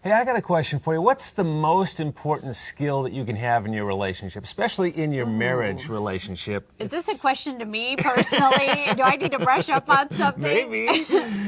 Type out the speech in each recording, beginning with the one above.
Hey, I got a question for you. What's the most important skill that you can have in your relationship, especially in your marriage relationship? Is this a question to me personally? Do I need to brush up on something? Maybe.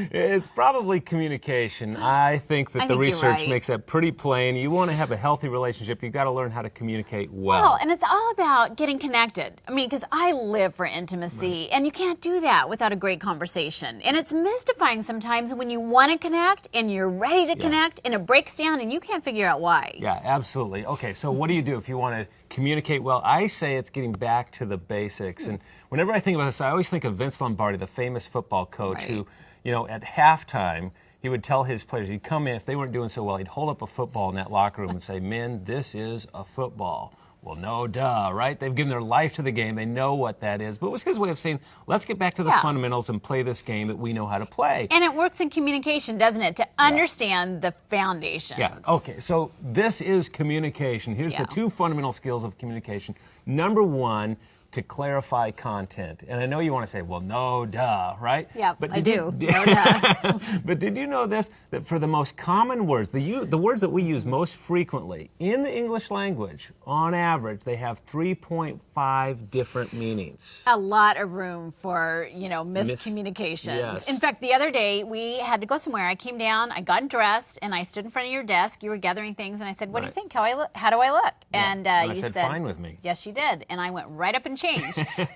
It's probably communication. I think that the research right. makes that pretty plain. You want to have a healthy relationship, you've got to learn how to communicate well. Oh, and it's all about getting connected. I mean, because I live for intimacy, and you can't do that without a great conversation. And it's mystifying sometimes when you want to connect and you're ready to connect, and it breaks down and you can't figure out why. Yeah, absolutely. Okay, so what do you do if you want to communicate well? I say it's getting back to the basics. And whenever I think about this, I always think of Vince Lombardi, the famous football coach who, you know, at halftime, he would tell his players, he'd come in, if they weren't doing so well, he'd hold up a football in that locker room and say, "Men, this is a football." Well, no duh, right? They've given their life to the game. They know what that is. But it was his way of saying, let's get back to the fundamentals and play this game that we know how to play. And it works in communication, doesn't it? To understand the foundations. Yeah, okay. So this is communication. Here's the two fundamental skills of communication. Number one, to clarify content. And I know you want to say, well, no duh, right? Yeah, but I do. No duh. But did you know this? That for the most common words, the words that we use most frequently in the English language, on average, they have 3.5 different meanings. A lot of room for, you know, miscommunications. Yes. In fact, the other day, we had to go somewhere. I came down, I got dressed, and I stood in front of your desk. You were gathering things, and I said, what do you think? How do I look? And I you said, fine with me. Yes, you did. And I went right up and changed.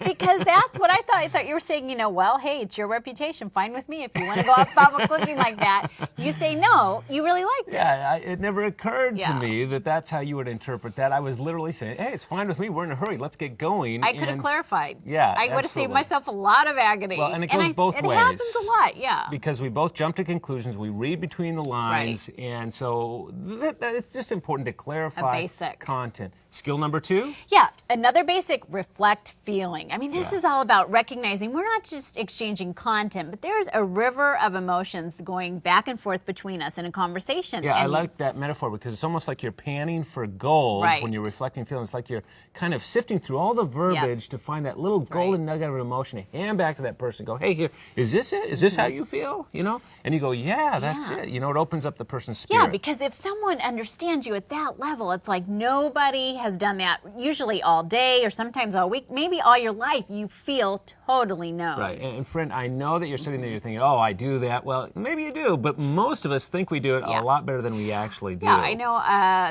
Because that's what I thought. I thought you were saying, you know, well, hey, it's your reputation. Fine with me if you want to go out public looking like that. You say, no, you really liked it. Yeah, it never occurred to me that that's how you would interpret that. I was literally saying, hey, it's fine with me. We're in a hurry. Let's get going. I could have clarified. Yeah, I would have saved myself a lot of agony. Well, and it goes both ways. It happens a lot, yeah. Because we both jump to conclusions. We read between the lines. Right. And so it's just important to clarify content. Skill number two? Yeah, another basic, reflect feeling. I mean, this is all about recognizing we're not just exchanging content, but there's a river of emotions going back and forth between us in a conversation. Yeah, I like that metaphor because it's almost like you're panning for gold when you're reflecting feelings. It's like you're kind of sifting through all the verbiage to find that little golden nugget of emotion and hand back to that person. Go, hey, here, is this it? Is this how you feel? You know? And you go, yeah, that's it. You know, it opens up the person's spirit. Yeah, because if someone understands you at that level, it's like nobody has done that usually all day or sometimes all week, maybe all your life. You feel totally known. Right. And friend, I know that you're sitting there, you're thinking, oh, I do that. Well, maybe you do, but most of us think we do it a lot better than we actually do. Yeah, I know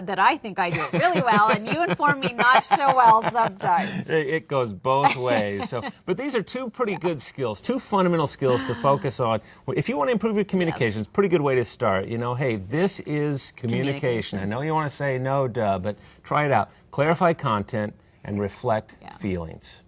that I think I do it really well, and you inform me not so well sometimes. It goes both ways. So, but these are two pretty good skills, two fundamental skills to focus on. If you want to improve your communication, it's a pretty good way to start. You know, hey, this is communication. I know you want to say no duh, but try it out. Clarify content and reflect feelings.